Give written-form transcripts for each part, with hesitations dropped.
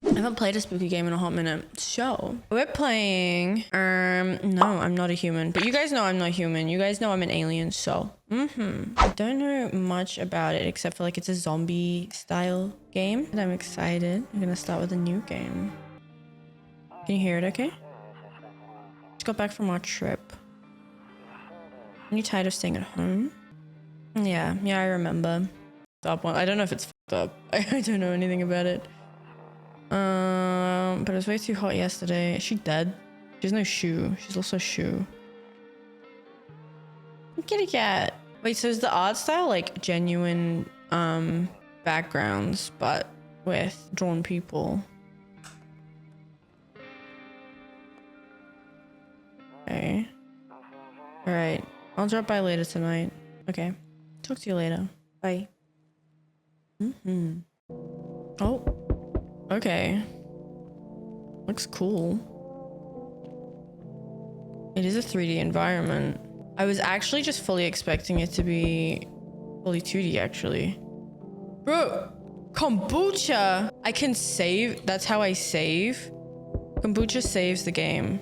I haven't played a spooky game in a hot minute. So we're playing no, I'm not a human, but you guys know I'm not human. You guys know I'm an alien. So I don't know much about it except for like it's a zombie style game, and I'm excited. I'm gonna start with a new game. Can you hear it okay? Just got back from our trip. Are you tired of staying at home? Yeah, I remember. Stop one. I don't know if it's fucked up. I don't know anything about it. But it was way too hot yesterday. Is she dead? She has no shoe. She's also a shoe. Kitty cat. Wait, so is the art style like genuine backgrounds but with drawn people? Okay. Alright. I'll drop by later tonight. Okay. Talk to you later. Bye. Oh. Okay. Looks cool. It is a 3D environment. I was actually just fully expecting it to be fully 2D actually. Bro, kombucha! I can save. That's how I save. Kombucha saves the game.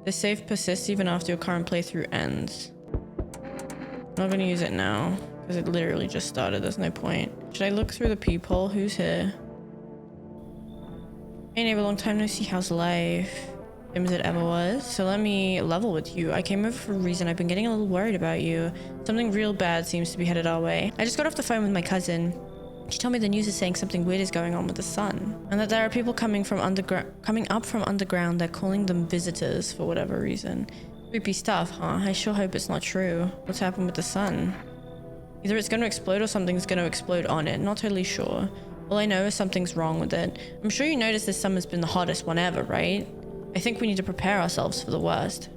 The save persists even after your current playthrough ends. I'm not gonna use it now because it literally just started. There's no point. Should I look through the peephole? Who's here? Hey neighbor, long time no see. How's life? Same as it ever was. So let me level with you. I came over for a reason. I've been getting a little worried about you. Something real bad seems to be headed our way. I just got off the phone with my cousin. She told me the news is saying something weird is going on with the sun, and that there are people coming up from underground. They're calling them visitors for whatever reason. Creepy stuff, huh? I sure hope it's not true. What's happened with the sun? Either it's going to explode or something's going to explode on it. Not totally sure. All I know is something's wrong with it. I'm sure you noticed this summer's been the hottest one ever, right? I think we need to prepare ourselves for the worst.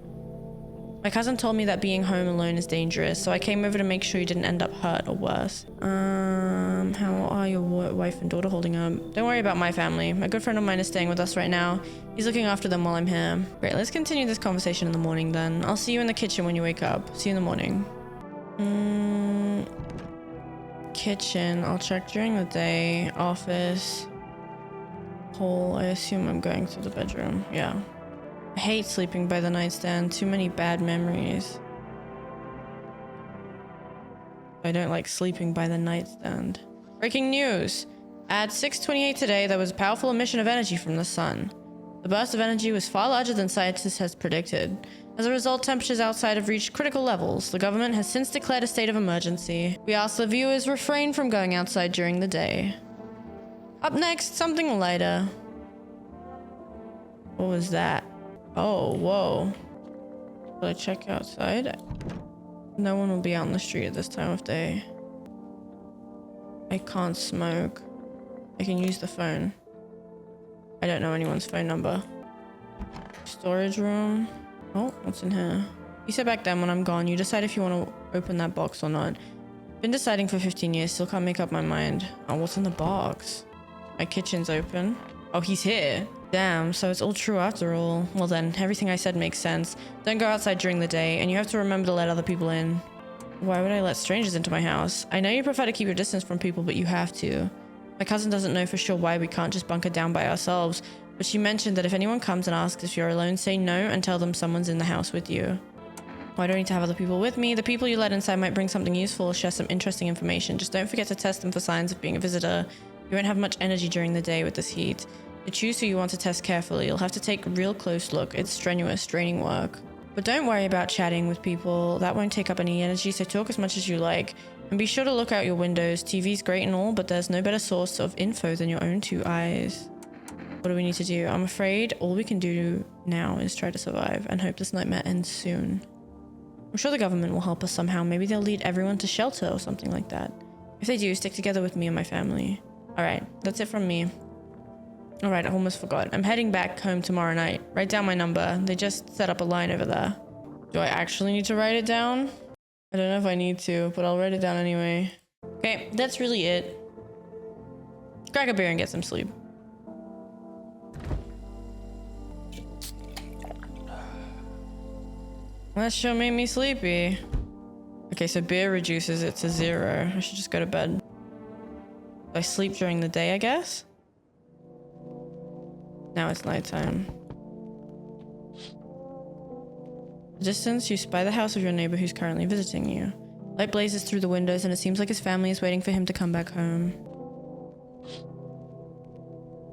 My cousin told me that being home alone is dangerous, so I came over to make sure you didn't end up hurt or worse. How are your wife and daughter holding up? Don't worry about my family. A good friend of mine is staying with us right now. He's looking after them while I'm here. Great, let's continue this conversation in the morning then. I'll see you in the kitchen when you wake up. See you in the morning. Kitchen, I'll check during the day. Office. Hall, I assume I'm going to the bedroom. Yeah. I hate sleeping by the nightstand. Too many bad memories. I don't like sleeping by the nightstand. Breaking news! At 6:28 today, there was a powerful emission of energy from the sun. The burst of energy was far larger than scientists had predicted. As a result, temperatures outside have reached critical levels. The government has since declared a state of emergency. We ask the viewers refrain from going outside during the day. Up next, something lighter. What was that? Oh, whoa. Should I check outside? No one will be out in the street at this time of day. I can't smoke. I can use the phone. I don't know anyone's phone number. Storage room. Oh, what's in here? You said back then when I'm gone, you decide if you want to open that box or not. Been deciding for 15 years, still can't make up my mind. Oh, what's in the box? My kitchen's open. Oh, he's here. Damn, so it's all true after all. Well then, everything I said makes sense. Don't go outside during the day, and you have to remember to let other people in. Why would I let strangers into my house? I know you prefer to keep your distance from people, but you have to. My cousin doesn't know for sure why we can't just bunker down by ourselves, but she mentioned that if anyone comes and asks if you're alone, say no and tell them someone's in the house with you. Well, I don't need to have other people with me. The people you let inside might bring something useful or share some interesting information. Just don't forget to test them for signs of being a visitor. You won't have much energy during the day with this heat. To choose who you want to test carefully, you'll have to take a real close look. It's strenuous, draining work. But don't worry about chatting with people. That won't take up any energy, so talk as much as you like. And be sure to look out your windows. TV's great and all, but there's no better source of info than your own two eyes. What do we need to do? I'm afraid all we can do now is try to survive and hope this nightmare ends soon. I'm sure the government will help us somehow. Maybe they'll lead everyone to shelter or something like that. If they do, stick together with me and my family. Alright, that's it from me. Alright, I almost forgot. I'm heading back home tomorrow night. Write down my number. They just set up a line over there. Do I actually need to write it down? I don't know if I need to, but I'll write it down anyway. Okay, that's really it. Crack a beer and get some sleep. That sure made me sleepy. Okay, so beer reduces it to 0. I should just go to bed. I sleep during the day, I guess? Now it's nighttime. The distance, you spy the house of your neighbor who's currently visiting you. Light blazes through the windows and it seems like his family is waiting for him to come back home.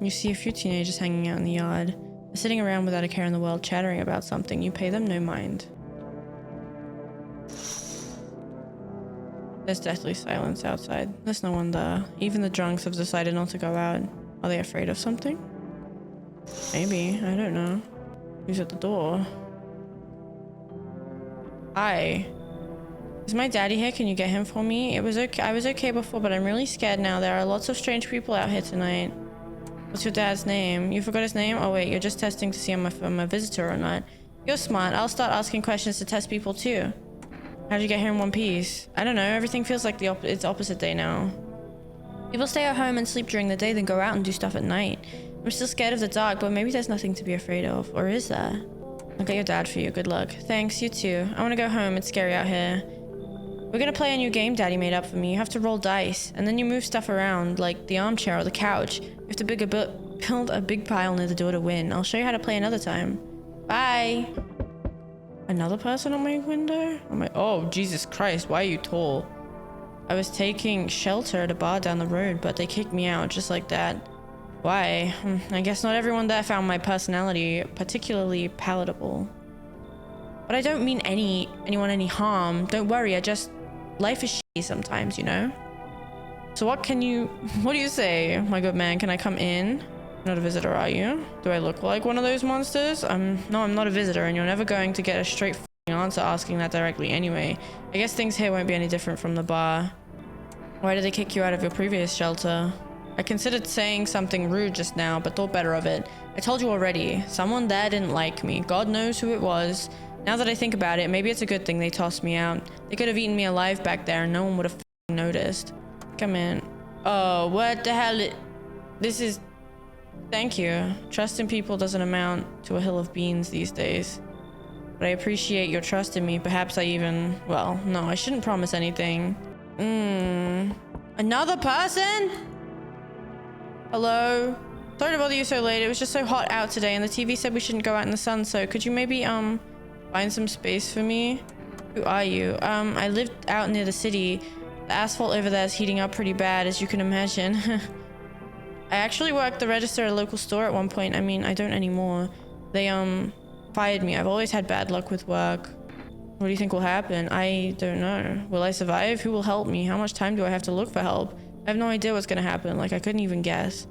You see a few teenagers hanging out in the yard. They're sitting around without a care in the world, chattering about something. You pay them no mind. There's deathly silence outside. There's no one there. Even the drunks have decided not to go out. Are they afraid of something? Maybe. I don't know. Who's at the door? Hi. Is my daddy here? Can you get him for me? It was okay. I was okay before, but I'm really scared now. There are lots of strange people out here tonight. What's your dad's name? You forgot his name? Oh wait, you're just testing to see if I'm a visitor or not. You're smart. I'll start asking questions to test people too. How'd you get here in one piece? I don't know. Everything feels like it's opposite day now. People stay at home and sleep during the day, then go out and do stuff at night. I'm still scared of the dark, but maybe there's nothing to be afraid of. Or is there? I'll get your dad for you. Good luck. Thanks, you too. I want to go home. It's scary out here. We're gonna play a new game Daddy made up for me. You have to roll dice, and then you move stuff around, like the armchair or the couch. You have to build a big pile near the door to win. I'll show you how to play another time. Bye! Another person on my window? Oh, Jesus Christ, why are you tall? I was taking shelter at a bar down the road, but they kicked me out just like that. Why? I guess not everyone there found my personality particularly palatable. But I don't mean anyone any harm. Don't worry, life is shitty sometimes, you know? So what do you say, my good man? Can I come in? You're not a visitor, are you? Do I look like one of those monsters? No, I'm not a visitor, and you're never going to get a straight answer asking that directly anyway. I guess things here won't be any different from the bar. Why did they kick you out of your previous shelter? I considered saying something rude just now, but thought better of it. I told you already, someone there didn't like me. God knows who it was. Now that I think about it, maybe it's a good thing they tossed me out. They could have eaten me alive back there and no one would have noticed. Come in. Oh, what the hell? Thank you. Trust in people doesn't amount to a hill of beans these days. But I appreciate your trust in me. Perhaps well, no, I shouldn't promise anything. Another person? Hello? Sorry to bother you so late. It was just so hot out today and the TV said we shouldn't go out in the sun, so could you maybe, find some space for me? Who are you? I lived out near the city. The asphalt over there is heating up pretty bad, as you can imagine. I actually worked the register at a local store at one point. I mean, I don't anymore. They, fired me. I've always had bad luck with work. What do you think will happen? I don't know. Will I survive? Who will help me? How much time do I have to look for help? I have no idea what's gonna happen. Like, I couldn't even guess.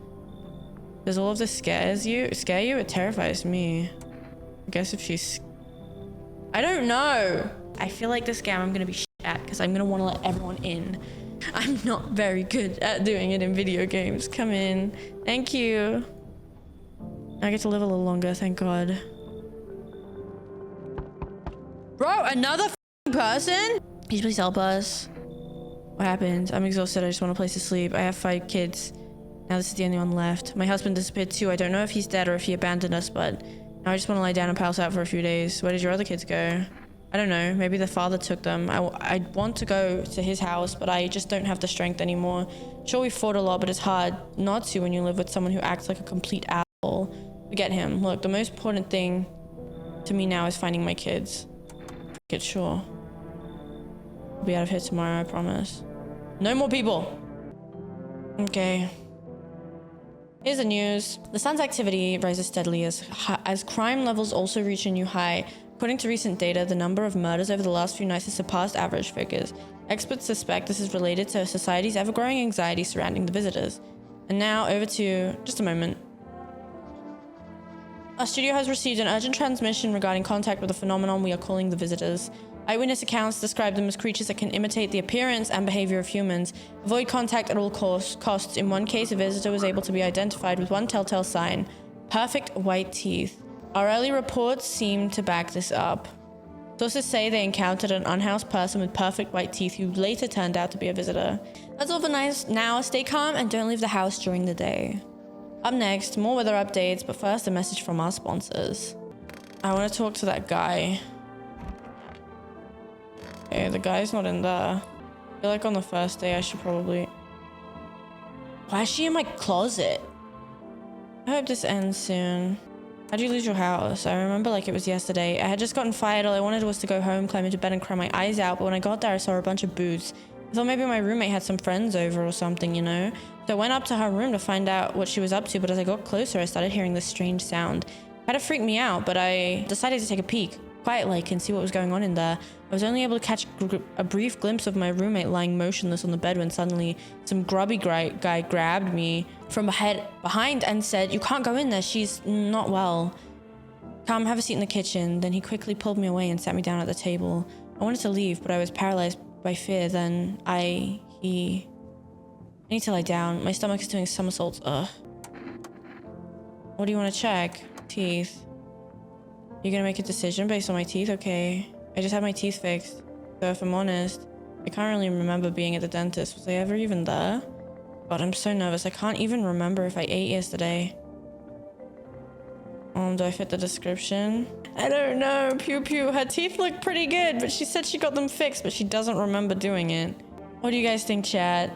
Does all of this scare you? It terrifies me. I guess if she's... I don't know. I feel like this game I'm gonna be shit at because I'm gonna want to let everyone in. I'm not very good at doing it in video games. Come in. Thank you. I get to live a little longer, thank God. Bro, another person? Can you please help us? What happened? I'm exhausted. I just want a place to sleep. I have 5 kids. Now this is the only one left. My husband disappeared too. I don't know if he's dead or if he abandoned us, but now I just want to lie down and pass out for a few days. Where did your other kids go? I don't know. Maybe the father took them. I want to go to his house, but I just don't have the strength anymore. Sure, we fought a lot, but it's hard not to when you live with someone who acts like a complete asshole. Forget him. Look, the most important thing to me now is finding my kids. Get sure. I'll be out of here tomorrow, I promise. No more people. Okay. Here's the news. The sun's activity rises steadily as crime levels also reach a new high. According to recent data, the number of murders over the last few nights has surpassed average figures. Experts suspect this is related to society's ever-growing anxiety surrounding the visitors. And now over to... just a moment. Our studio has received an urgent transmission regarding contact with a phenomenon we are calling the visitors. Eyewitness accounts describe them as creatures that can imitate the appearance and behavior of humans. Avoid contact at all costs. In one case, a visitor was able to be identified with one telltale sign: perfect white teeth. Our early reports seem to back this up. Sources say they encountered an unhoused person with perfect white teeth who later turned out to be a visitor. That's all for now. Stay calm and don't leave the house during the day. Up next, more weather updates, but first a message from our sponsors. I want to talk to that guy. Okay, the guy's not in there. I feel like on the first day I should probably... Why is she in my closet? I hope this ends soon. How'd you lose your house? I remember like it was yesterday. I had just gotten fired. All I wanted was to go home, climb into bed and cry my eyes out. But when I got there, I saw a bunch of booths. I thought maybe my roommate had some friends over or something, you know? So I went up to her room to find out what she was up to. But as I got closer, I started hearing this strange sound. It kind of freaked me out, but I decided to take a peek. Quiet-like and see what was going on in there. I was only able to catch a brief glimpse of my roommate lying motionless on the bed when suddenly some grubby guy grabbed me from behind and said, "You can't go in there, she's not well. Come, have a seat in the kitchen." Then he quickly pulled me away and sat me down at the table. I wanted to leave, but I was paralyzed by fear. Then I need to lie down. My stomach is doing somersaults. Ugh. What do you want to check? Teeth. You're gonna make a decision based on my teeth? Okay. I just had my teeth fixed. So if I'm honest, I can't really remember being at the dentist. Was I ever even there? God, I'm so nervous. I can't even remember if I ate yesterday. Do I fit the description? I don't know. Pew pew. Her teeth look pretty good, but she said she got them fixed, but she doesn't remember doing it. What do you guys think, chat?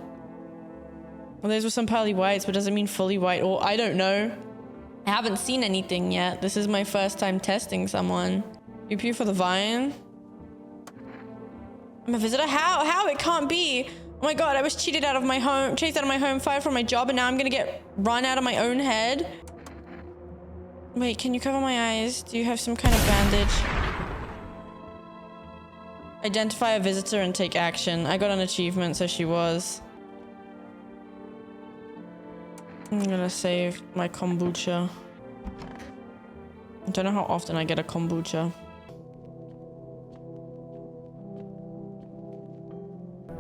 Well, those were some pearly whites, but does it mean fully white? Or I don't know. I haven't seen anything yet. This is my first time testing someone. Pew pew for the vine. I'm a visitor? How? It can't be. Oh my god, I was cheated out of my home, chased out of my home, fired from my job, and now I'm gonna get run out of my own head. Wait, can you cover my eyes? Do you have some kind of bandage? Identify a visitor and take action. I got an achievement, so she was. I'm gonna save my kombucha. I don't know how often I get a kombucha.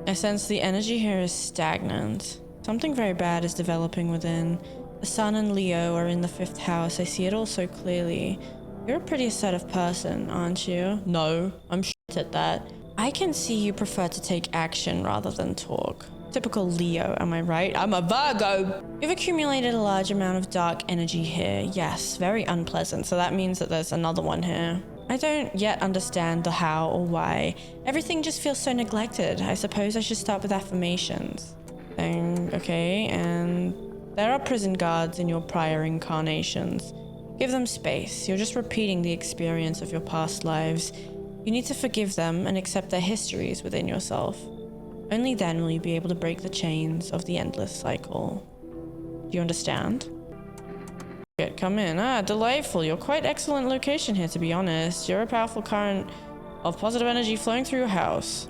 I sense the energy here is stagnant. Something very bad is developing within. The Sun and Leo are in the 5th house. I see it all so clearly. You're a pretty assertive person, aren't you? No, I'm shit at that. I can see you prefer to take action rather than talk. Typical Leo, am I right? I'm a Virgo! You've accumulated a large amount of dark energy here. Yes, very unpleasant. So that means that there's another one here. I don't yet understand the how or why. Everything just feels so neglected. I suppose I should start with affirmations. Okay, and there are prison guards in your prior incarnations. Give them space. You're just repeating the experience of your past lives. You need to forgive them and accept their histories within yourself. Only then will you be able to break the chains of the endless cycle. Do you understand? Come in. Ah, delightful. You're quite excellent location here, to be honest. You're a powerful current of positive energy flowing through your house.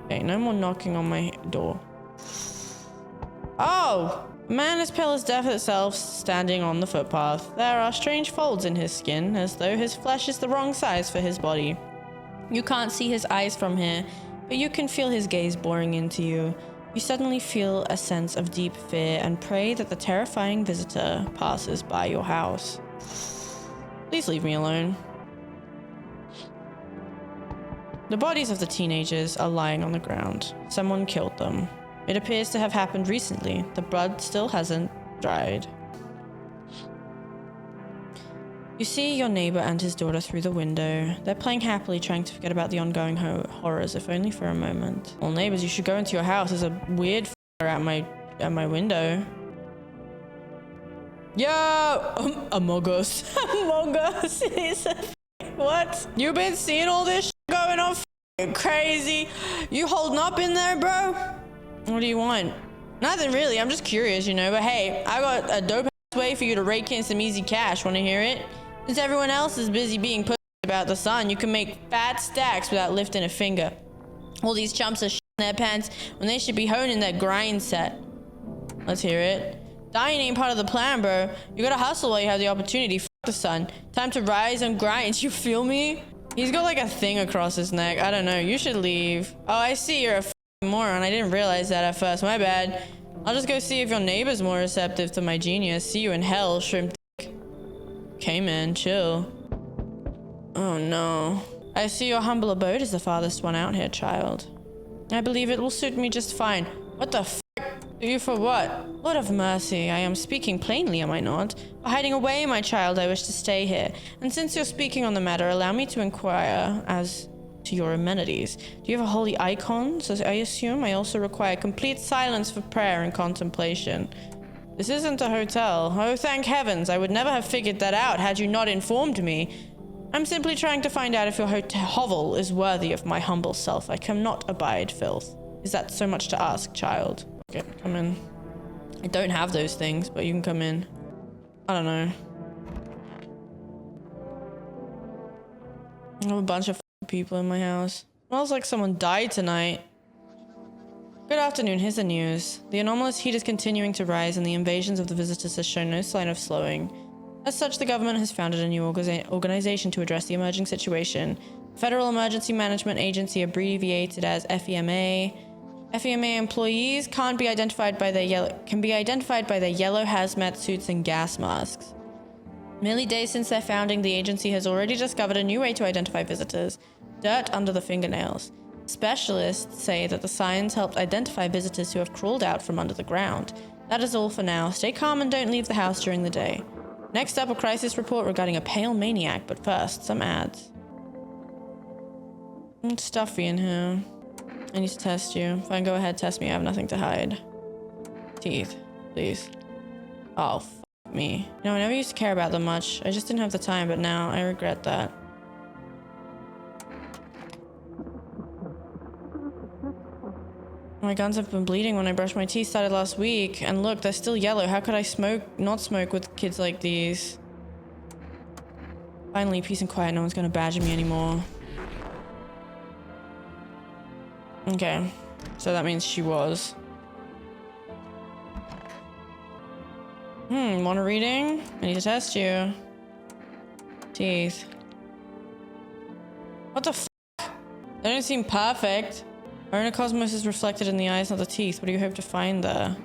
Okay, no more knocking on my door. Oh! A man as pale as death itself, standing on the footpath. There are strange folds in his skin, as though his flesh is the wrong size for his body. You can't see his eyes from here, but you can feel his gaze boring into you. You suddenly feel a sense of deep fear and pray that the terrifying visitor passes by your house. Please leave me alone. The bodies of the teenagers are lying on the ground. Someone killed them. It appears to have happened recently. The blood still hasn't dried. You see your neighbor and his daughter through the window. They're playing happily, trying to forget about the ongoing horrors, if only for a moment. Well, neighbors, you should go into your house. There's a weird at my window. Yo! Among Us. Among Us. What? You been seeing all this shit going on? Crazy. You holding up in there, bro? What do you want? Nothing really. I'm just curious, you know. But hey, I got a dope way for you to rake in some easy cash. Want to hear it? Since everyone else is busy being put about the sun, you can make fat stacks without lifting a finger. All these chumps are shitting their pants when they should be honing their grind set. Let's hear it. Dying ain't part of the plan, bro. You gotta hustle while you have the opportunity. Fuck the sun. Time to rise and grind. You feel me? He's got like a thing across his neck. I don't know. You should leave. Oh, I see. You're a f***ing moron. I didn't realize that at first. My bad. I'll just go see if your neighbor's more receptive to my genius. See you in hell, shrimp dick. Okay, man, chill. Oh no. I see your humble abode is the farthest one out here, child. I believe it will suit me just fine. What the f***? You for what? Lord of mercy, I am speaking plainly, am I not? For hiding away, my child, I wish to stay here. And since you're speaking on the matter, allow me to inquire as to your amenities. Do you have a holy icon? So I assume I also require complete silence for prayer and contemplation. This isn't a hotel. Oh, thank heavens. I would never have figured that out had you not informed me. I'm simply trying to find out if your hovel is worthy of my humble self. I cannot abide filth. Is that so much to ask, child? Okay, come in. I don't have those things, but you can come in. I don't know. I have a bunch of people in my house. Smells like someone died tonight. Good afternoon, here's the news. The anomalous heat is continuing to rise and the invasions of the visitors has shown no sign of slowing. As such, the government has founded a new organization to address the emerging situation. Federal Emergency Management Agency, abbreviated as FEMA. FEMA employees can be identified by their yellow hazmat suits and gas masks. Merely days since their founding, the agency has already discovered a new way to identify visitors: dirt under the fingernails. Specialists say that the signs helped identify visitors who have crawled out from under the ground. That is all for now. Stay calm and don't leave the house during the day. Next up, a crisis report regarding a pale maniac, but first, some ads. It's stuffy in here. I need to test you. Fine, go ahead, test me. I have nothing to hide. Teeth, please. Oh, f me. No, I never used to care about them much. I just didn't have the time, but now I regret that. My gums have been bleeding when I brushed my teeth started last week. And look, they're still yellow. How could I not smoke with kids like these? Finally, peace and quiet. No one's gonna badger me anymore. Okay, so that means she was. Want a reading? I need to test you. Teeth. What the f? They don't seem perfect. Our inner cosmos is reflected in the eyes, not the teeth. What do you hope to find there?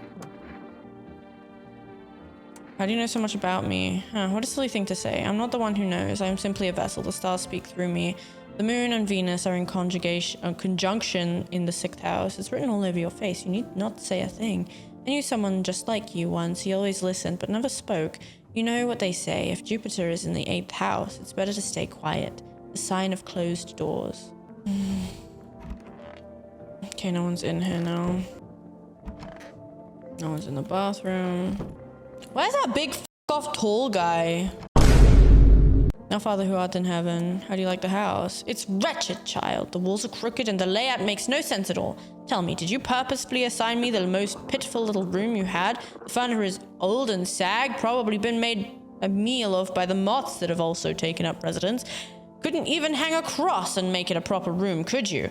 How do you know so much about me? What a silly thing to say. I'm not the one who knows. I am simply a vessel. The stars speak through me. The moon and Venus are in conjunction in the 6th house. It's written all over your face. You need not say a thing. I knew someone just like you once. He always listened, but never spoke. You know what they say. If Jupiter is in the 8th house, it's better to stay quiet. A sign of closed doors. Okay, no one's in here now. No one's in the bathroom. Where's that big f*** off tall guy? Now, Father who art in heaven, how do you like the house? It's wretched, child. The walls are crooked and the layout makes no sense at all. Tell me, did you purposefully assign me the most pitiful little room you had? The furniture is old and sag, probably been made a meal of by the moths that have also taken up residence. Couldn't even hang a cross and make it a proper room, could you?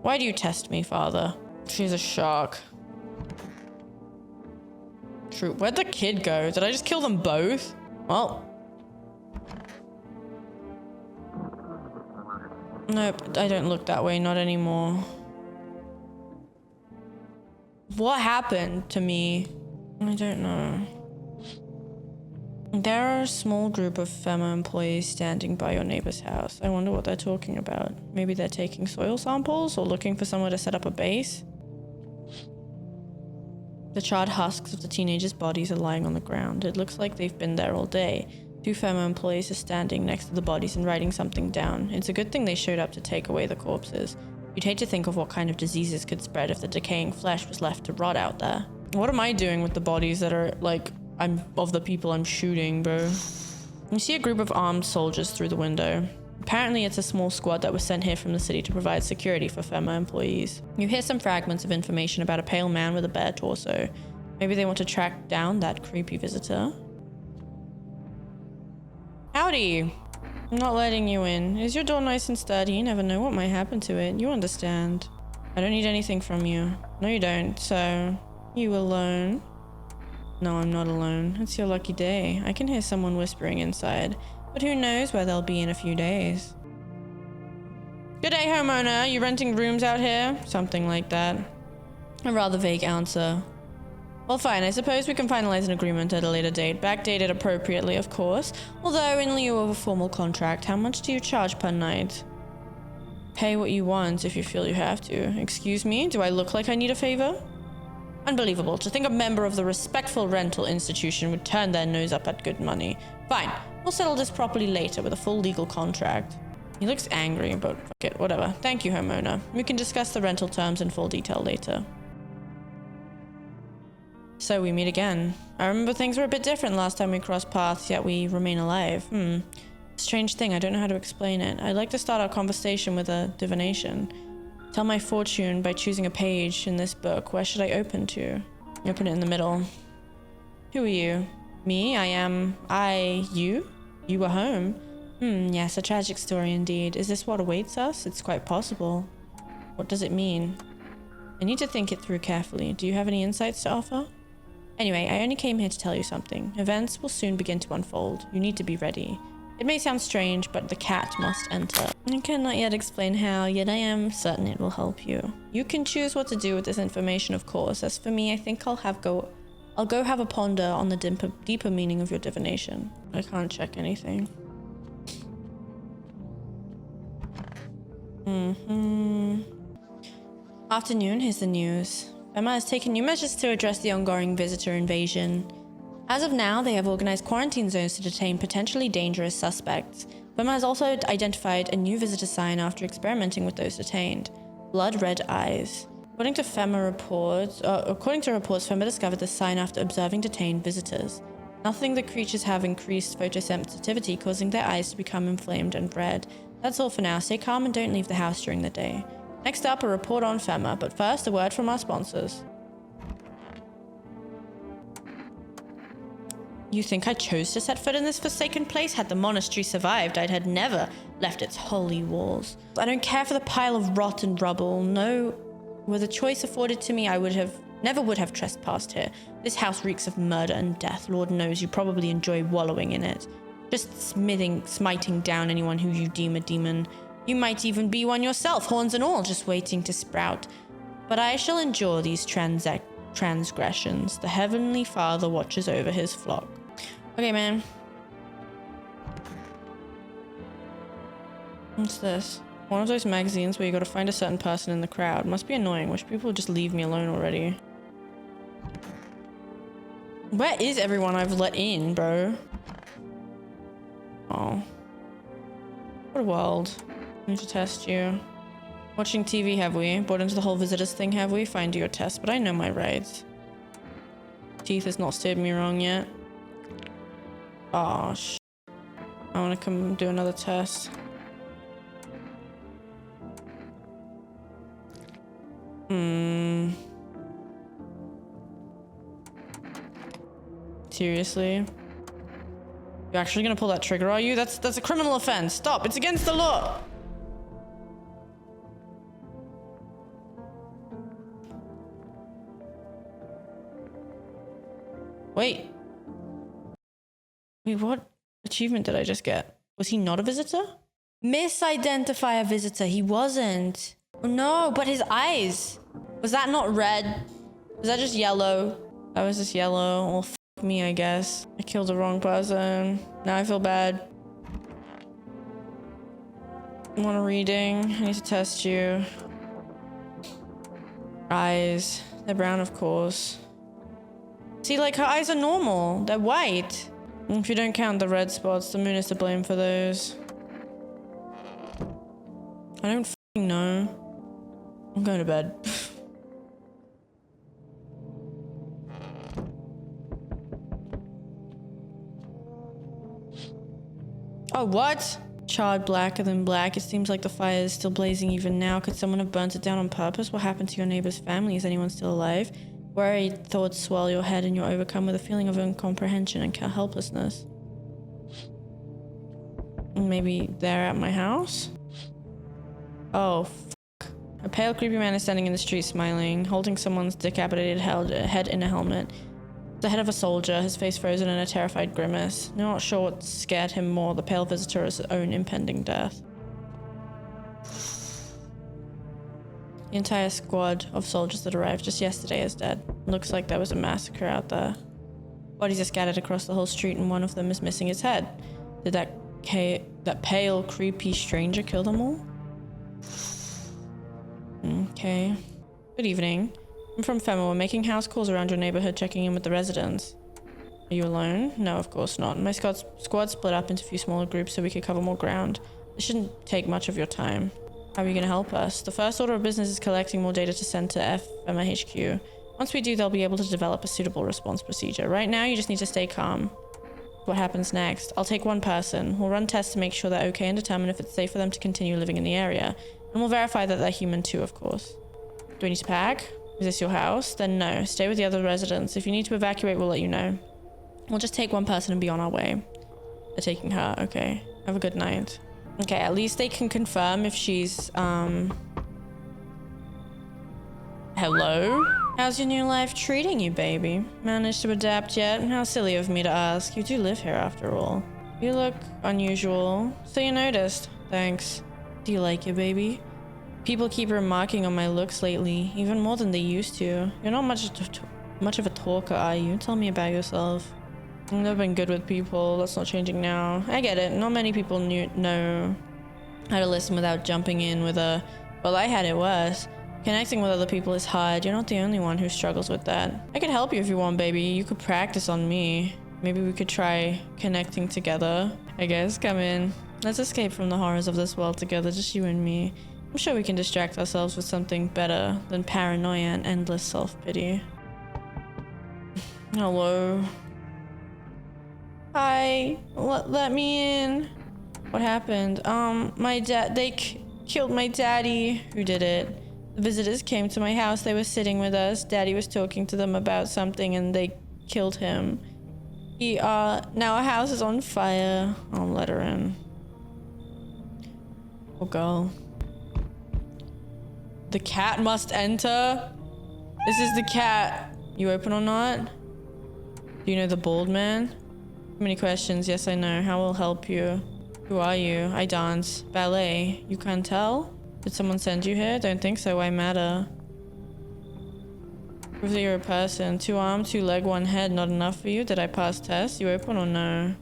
Why do you test me, Father? She's a shark. True. Where'd the kid go? Did I just kill them both? Well. Nope, I don't look that way, not anymore. What happened to me? I don't know. There are a small group of FEMA employees standing by your neighbor's house. I wonder what they're talking about. Maybe they're taking soil samples or looking for somewhere to set up a base. The charred husks of the teenagers' bodies are lying on the ground. It looks like they've been there all day. 2 FEMA employees are standing next to the bodies and writing something down. It's a good thing they showed up to take away the corpses. You'd hate to think of what kind of diseases could spread if the decaying flesh was left to rot out there. What am I doing with the bodies that are, like, of the people I'm shooting, bro? You see a group of armed soldiers through the window. Apparently it's a small squad that was sent here from the city to provide security for FEMA employees. You hear some fragments of information about a pale man with a bare torso. Maybe they want to track down that creepy visitor. Howdy! I'm not letting you in. Is your door nice and sturdy? You never know what might happen to it. You understand. I don't need anything from you. No, you don't. So, you alone? No, I'm not alone. It's your lucky day. I can hear someone whispering inside, but who knows where they'll be in a few days. Good day, homeowner. You renting rooms out here? Something like that. A rather vague answer. Well, fine. I suppose we can finalize an agreement at a later date. Backdated appropriately, of course. Although, in lieu of a formal contract, how much do you charge per night? Pay what you want if you feel you have to. Excuse me? Do I look like I need a favor? Unbelievable. To think a member of the respectful rental institution would turn their nose up at good money. Fine. We'll settle this properly later with a full legal contract. He looks angry, but fuck it. Whatever. Thank you, homeowner. We can discuss the rental terms in full detail later. So we meet again. I remember things were a bit different last time we crossed paths, yet we remain alive. Strange thing, I don't know how to explain it. I'd like to start our conversation with a divination. Tell my fortune by choosing a page in this book. Where should I open to? Open it in the middle. Who are you? Me? You? You were home? Yes, a tragic story indeed. Is this what awaits us? It's quite possible. What does it mean? I need to think it through carefully. Do you have any insights to offer? Anyway, I only came here to tell you something. Events will soon begin to unfold. You need to be ready. It may sound strange, but the cat must enter. I cannot yet explain how, yet I am certain it will help you. You can choose what to do with this information, of course. As for me, I think I'll go have a ponder on the deeper meaning of your divination. I can't check anything. Afternoon, here's the news. Emma has taken new measures to address the ongoing visitor invasion. As of now, they have organized quarantine zones to detain potentially dangerous suspects. Emma has also identified a new visitor sign after experimenting with those detained. Blood red eyes. According to reports, Fema discovered the sign after observing detained visitors. Nothing, the creatures have increased photosensitivity, causing their eyes to become inflamed and red. That's all for now. Stay calm and don't leave the house during the day. Next up, a report on Fema, but first, a word from our sponsors. You think I chose to set foot in this forsaken place? Had the monastery survived, I'd had never left its holy walls. I don't care for the pile of rot and rubble. No, were the choice afforded to me, I never would have trespassed here. This house reeks of murder and death. Lord knows you probably enjoy wallowing in it. Just smiting down anyone who you deem a demon. You might even be one yourself, horns and all, just waiting to sprout. But I shall endure these transgressions. The Heavenly Father watches over his flock. Okay, man. What's this? One of those magazines where you gotta find a certain person in the crowd. Must be annoying. Wish people would just leave me alone already. Where is everyone I've let in, bro? Oh. What a world. I need to test you. Watching TV, have we? Bought into the whole visitors thing, have we? Fine, do your test, but I know my rights. Teeth has not steered me wrong yet. Oh, I want to come do another test. Seriously? You're actually gonna pull that trigger, are you? That's a criminal offense. Stop, it's against the law. Wait, what achievement did I just get? Was he not a visitor? Misidentify a visitor. He wasn't. Oh no, but his eyes. Was that not red? Was that just yellow? That was just yellow. Well, f me, I guess. I killed the wrong person. Now I feel bad. I want a reading. I need to test you. Eyes. They're brown, of course. See, like, her eyes are normal. They're white. If you don't count the red spots, the moon is to blame for those. I don't f***ing know. I'm going to bed. Oh, what? Charred blacker than black. It seems like the fire is still blazing even now. Could someone have burnt it down on purpose? What happened to your neighbor's family? Is anyone still alive? Worried thoughts swell your head and you're overcome with a feeling of incomprehension and helplessness. Maybe they're at my house? Oh, fuck. A pale, creepy man is standing in the street smiling, holding someone's decapitated head in a helmet. The head of a soldier, his face frozen in a terrified grimace. Not sure what scared him more, the pale visitor or his own impending death. The entire squad of soldiers that arrived just yesterday is dead. Looks like there was a massacre out there. Bodies are scattered across the whole street and one of them is missing his head. Did that pale, creepy stranger kill them all? Okay. Good evening. I'm from Fema. We're making house calls around your neighborhood, checking in with the residents. Are you alone? No, of course not. My squad split up into a few smaller groups so we could cover more ground. It shouldn't take much of your time. How are you going to help us? The first order of business is collecting more data to send to FMA HQ. Once we do, they'll be able to develop a suitable response procedure. Right now, you just need to stay calm. What happens next? I'll take one person. We'll run tests to make sure they're okay and determine if it's safe for them to continue living in the area. And we'll verify that they're human too, of course. Do we need to pack? Is this your house? Then no. Stay with the other residents. If you need to evacuate, we'll let you know. We'll just take one person and be on our way. They're taking her. Okay. Have a good night. Okay, at least they can confirm if she's, Hello? How's your new life treating you, baby? Managed to adapt yet? How silly of me to ask. You do live here after all. You look unusual. So you noticed. Thanks. Do you like it, baby? People keep remarking on my looks lately, even more than they used to. You're not much of a talker, are you? Tell me about yourself. I've never been good with people. That's not changing now. I get it. Not many people know how to listen without jumping in with a, well, I had it worse. Connecting with other people is hard. You're not the only one who struggles with that. I could help you if you want, baby. You could practice on me. Maybe we could try connecting together. I guess. Come in. Let's escape from the horrors of this world together, just you and me. I'm sure we can distract ourselves with something better than paranoia and endless self-pity. Hello. Hi. Let me in. What happened? My dad, they killed my daddy. Who did it? The visitors came to my house. They were sitting with us. Daddy was talking to them about something and they killed him. Now our house is on fire. I'll let her in. Oh, girl. The cat must enter. This is the cat. You open or not? Do you know the bald man? Too many questions. Yes, I know. How will help you? Who are you? I dance. Ballet. You can't tell? Did someone send you here? Don't think so. Why matter? Prove that you're a person. 2 arm, 2 leg, 1 head. Not enough for you? Did I pass test? You open or no?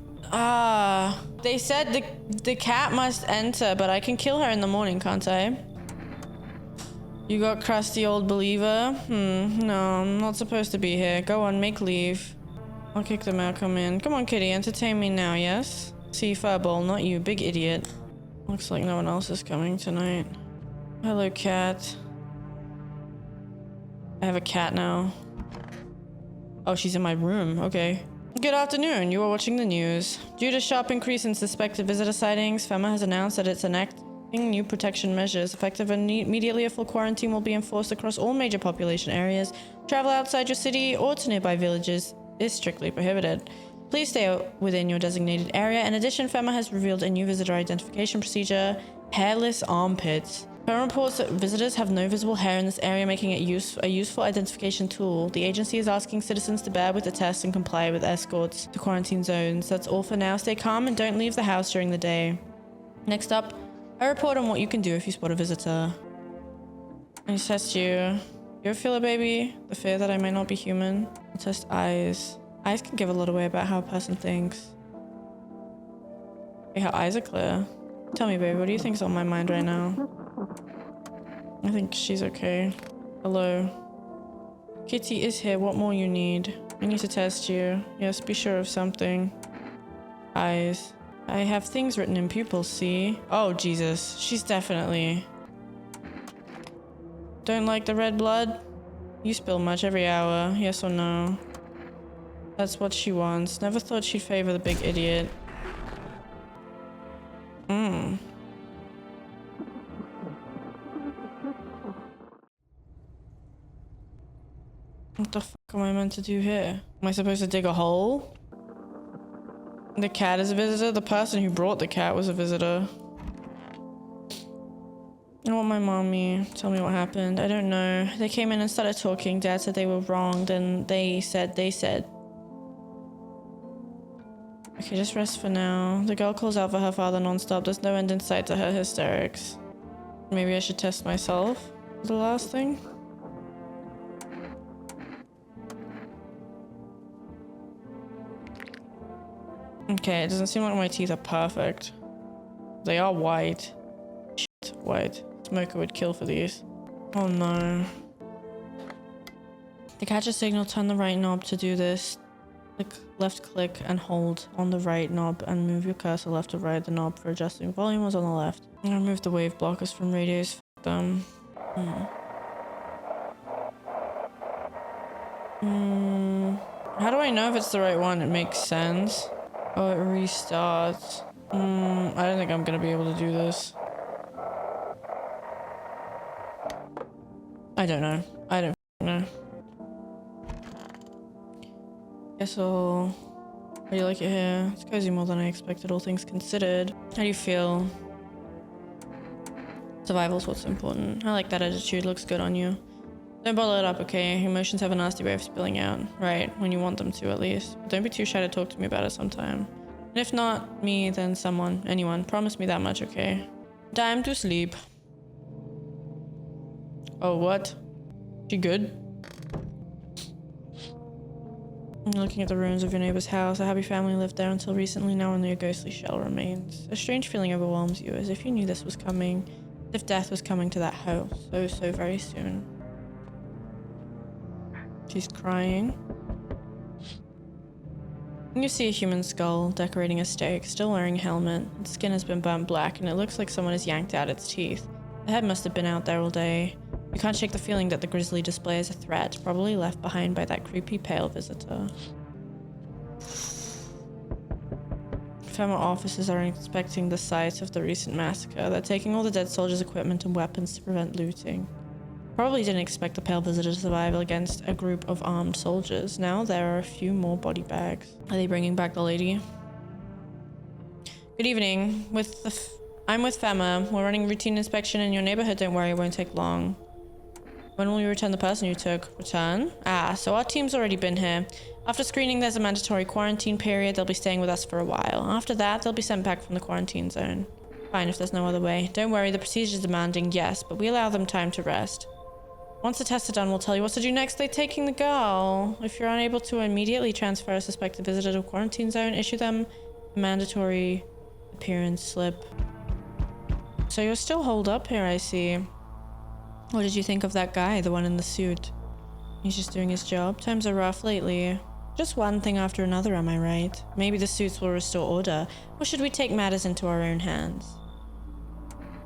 They said the cat must enter, but I can kill her in the morning, can't I? You got crusty old believer? No, I'm not supposed to be here. Go on, make leave. I'll kick them out, come in. Come on, kitty, entertain me now, yes? See, furball, not you, big idiot. Looks like no one else is coming tonight. Hello, cat. I have a cat now. Oh, she's in my room. Okay. Good afternoon. You are watching the news. Due to sharp increase in suspected visitor sightings, FEMA has announced that it's enacting new protection measures. Effective immediately, a full quarantine will be enforced across all major population areas. Travel outside your city or to nearby villages is strictly prohibited. Please stay within your designated area. In addition, FEMA has revealed a new visitor identification procedure, hairless armpits. FEMA reports that visitors have no visible hair in this area, making it a useful identification tool. The agency is asking citizens to bear with the test and comply with escorts to quarantine zones. That's all for now. Stay calm and don't leave the house during the day. Next up, a report on what you can do if you spot a visitor. I test you. You feel it, baby? The fear that I might not be human? I'll test eyes. Eyes can give a lot away about how a person thinks. Okay, her eyes are clear. Tell me, baby, what do you think's on my mind right now? I think she's okay. Hello. Kitty is here. What more you need? I need to test you. Yes, be sure of something. Eyes. I have things written in pupils, see? Oh, Jesus. She's definitely... Don't like the red blood? You spill much every hour. Yes or no? That's what she wants. Never thought she'd favor the big idiot. What the fuck am I meant to do here? Am I supposed to dig a hole? The cat is a visitor? The person who brought the cat was a visitor. I want my mommy. Tell me what happened. I don't know. They came in and started talking. Dad said they were wrong. Then they said. Okay, just rest for now. The girl calls out for her father non-stop. There's no end in sight to her hysterics. Maybe I should test myself. The last thing. Okay, it doesn't seem like my teeth are perfect. They are white. Shit, white. Smoker would kill for these. Oh no. To catch a signal, turn the right knob to do this. Left click and hold on the right knob and move your cursor left to right. The knob for adjusting volume was on the left. I'm gonna remove the wave blockers from radios. F them. How do I know if it's the right one? It makes sense. Oh, it restarts. I don't think I'm gonna be able to do this. I don't know. I don't know. Guess I'll... How do you like it here? It's cozy more than I expected, all things considered. How do you feel? Survival's what's important. I like that attitude, looks good on you. Don't bottle it up, okay? Emotions have a nasty way of spilling out. Right, when you want them to at least. But don't be too shy to talk to me about it sometime. And if not me, then someone, anyone. Promise me that much, okay? Time to sleep. Oh, what? She good? You're looking at the ruins of your neighbor's house. A happy family lived there until recently. Now only a ghostly shell remains. A strange feeling overwhelms you, as if you knew this was coming. As if death was coming to that house so very soon. She's crying. You see a human skull decorating a stake, still wearing a helmet. Its skin has been burnt black and it looks like someone has yanked out its teeth. The head must have been out there all day. You can't shake the feeling that the grisly display is a threat, probably left behind by that creepy pale visitor. Fema officers are inspecting the site of the recent massacre. They're taking all the dead soldiers' equipment and weapons to prevent looting. Probably didn't expect the pale visitor to survive against a group of armed soldiers. Now there are a few more body bags. Are they bringing back the lady? Good evening. I'm with Fema. We're running routine inspection in your neighborhood. Don't worry, it won't take long. When will you return the person you took? Return? Ah, so our team's already been here. After screening, there's a mandatory quarantine period. They'll be staying with us for a while. After that, they'll be sent back from the quarantine zone. Fine, if there's no other way. Don't worry, the procedure's demanding, yes, but we allow them time to rest. Once the tests are done, we'll tell you what to do next. They're taking the girl. If you're unable to immediately transfer a suspected visitor to a quarantine zone, issue them a mandatory appearance slip. So you're still holed up here, I see. What did you think of that guy, the one in the suit? He's just doing his job. Times are rough lately. Just one thing after another, am I right? Maybe the suits will restore order, or should we take matters into our own hands?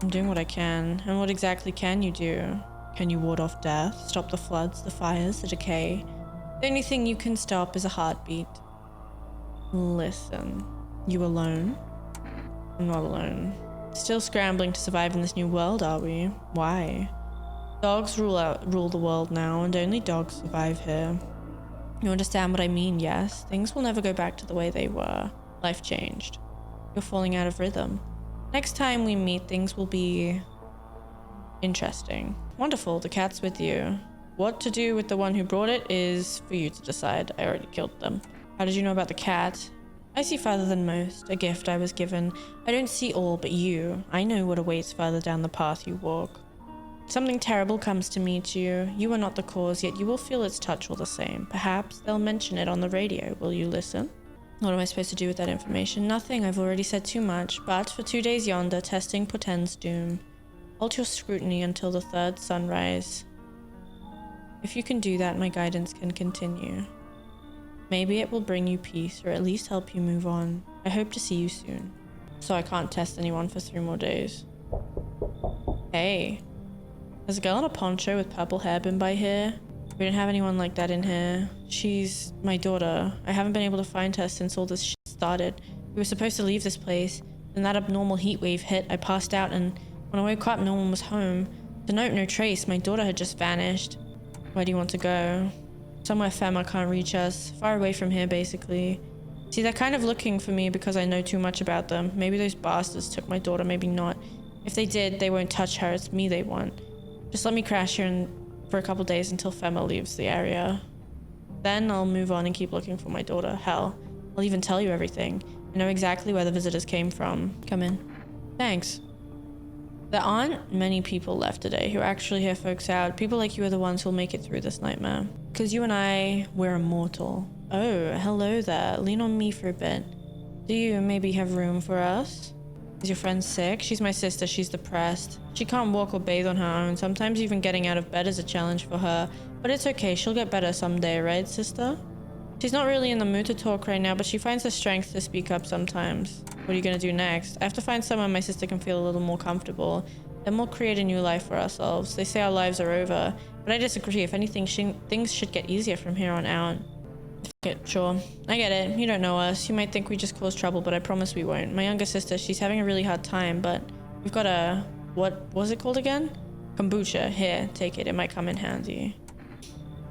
I'm doing what I can. And what exactly can you do? Can you ward off death? Stop the floods, the fires, the decay? The only thing you can stop is a heartbeat. Listen. You alone? I'm not alone. Still scrambling to survive in this new world, are we? Why? Dogs rule the world now, and only dogs survive here. You understand what I mean, yes? Things will never go back to the way they were. Life changed. You're falling out of rhythm. Next time we meet, things will be interesting. Wonderful, the cat's with you. What to do with the one who brought it is for you to decide. I already killed them. How did you know about the cat? I see farther than most. A gift I was given. I don't see all but you. I know what awaits further down the path you walk. Something terrible comes to meet you. You are not the cause, yet you will feel its touch all the same. Perhaps they'll mention it on the radio. Will you listen? What am I supposed to do with that information? Nothing. I've already said too much. But for 2 days yonder, testing portends doom. Hold your scrutiny until the third sunrise. If you can do that, my guidance can continue. Maybe it will bring you peace, or at least help you move on. I hope to see you soon. So I can't test anyone for 3 more days. Hey. There's a girl in a poncho with purple hair been by here. We don't have anyone like that in here. She's my daughter. I haven't been able to find her since all this shit started. We were supposed to leave this place. Then that abnormal heat wave hit. I passed out, and when I woke up, no one was home. The note, no trace. My daughter had just vanished. Where do you want to go? Somewhere Fema can't reach us. Far away from here, basically. See, they're kind of looking for me because I know too much about them. Maybe those bastards took my daughter, maybe not. If they did, they won't touch her. It's me they want. Just let me crash here for a couple days until Fema leaves the area. Then I'll move on and keep looking for my daughter. Hell, I'll even tell you everything. I know exactly where the visitors came from. Come in. Thanks. There aren't many people left today who actually hear folks out. People like you are the ones who'll make it through this nightmare. Because you and I, we're immortal. Oh, hello there. Lean on me for a bit. Do you maybe have room for us? Is your friend sick? She's my sister. She's depressed. She can't walk or bathe on her own. Sometimes even getting out of bed is a challenge for her. But it's okay. She'll get better someday, right, sister? She's not really in the mood to talk right now, but she finds the strength to speak up sometimes. What are you gonna do next? I have to find somewhere my sister can feel a little more comfortable. Then we'll create a new life for ourselves. They say our lives are over, but I disagree. If anything, things should get easier from here on out. Sure. I get it. You don't know us. You might think we just cause trouble, but I promise we won't. My younger sister, she's having a really hard time, but we've got a... what was it called again? Kombucha. Here, take it. It might come in handy.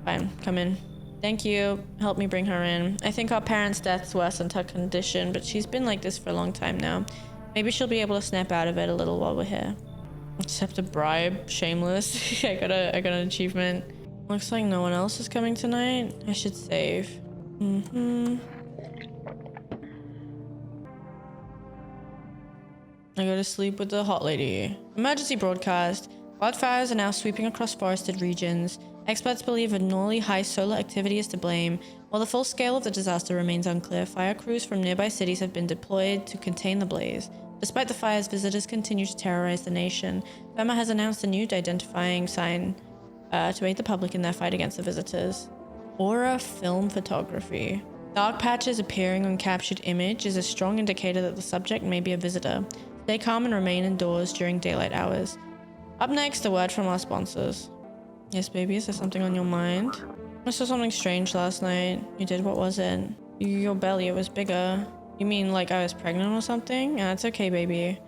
Fine, come in. Thank you. Help me bring her in. I think our parents' deaths worsened her condition, but she's been like this for a long time now. Maybe she'll be able to snap out of it a little while we're here. Accept a bribe. Shameless. I got an achievement. Looks like no one else is coming tonight. I should save. I go to sleep with the hot lady. Emergency broadcast. Wildfires are now sweeping across forested regions. Experts believe abnormally high solar activity is to blame. While the full scale of the disaster remains unclear, fire crews from nearby cities have been deployed to contain the blaze. Despite the fires, visitors continue to terrorize the nation. Burma has announced a new identifying sign to aid the public in their fight against the visitors. Aura film photography. Dark patches appearing on captured image is a strong indicator that the subject may be a visitor. Stay calm and remain indoors during daylight hours. Up next, a word from our sponsors. Yes, baby, is there something on your mind? I saw something strange last night. You did? What was it? Your belly, it was bigger. You mean like I was pregnant or something? Yeah, it's okay, baby.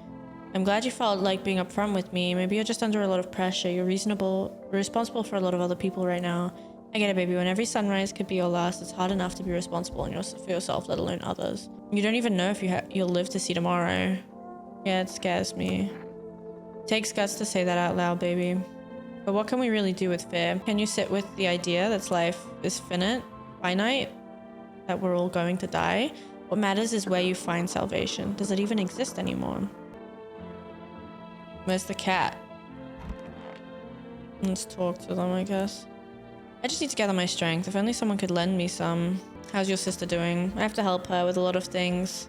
I'm glad you felt like being upfront with me. Maybe you're just under a lot of pressure. You're responsible for a lot of other people right now. I get it, baby. When every sunrise could be your last, it's hard enough to be responsible for yourself, let alone others. You don't even know if you'll live to see tomorrow. Yeah, it scares me. It takes guts to say that out loud, baby. But what can we really do with fear? Can you sit with the idea that life is finite, that we're all going to die? What matters is where you find salvation. Does it even exist anymore? Where's the cat? Let's talk to them, I guess. I just need to gather my strength. If only someone could lend me some. How's your sister doing? I have to help her with a lot of things.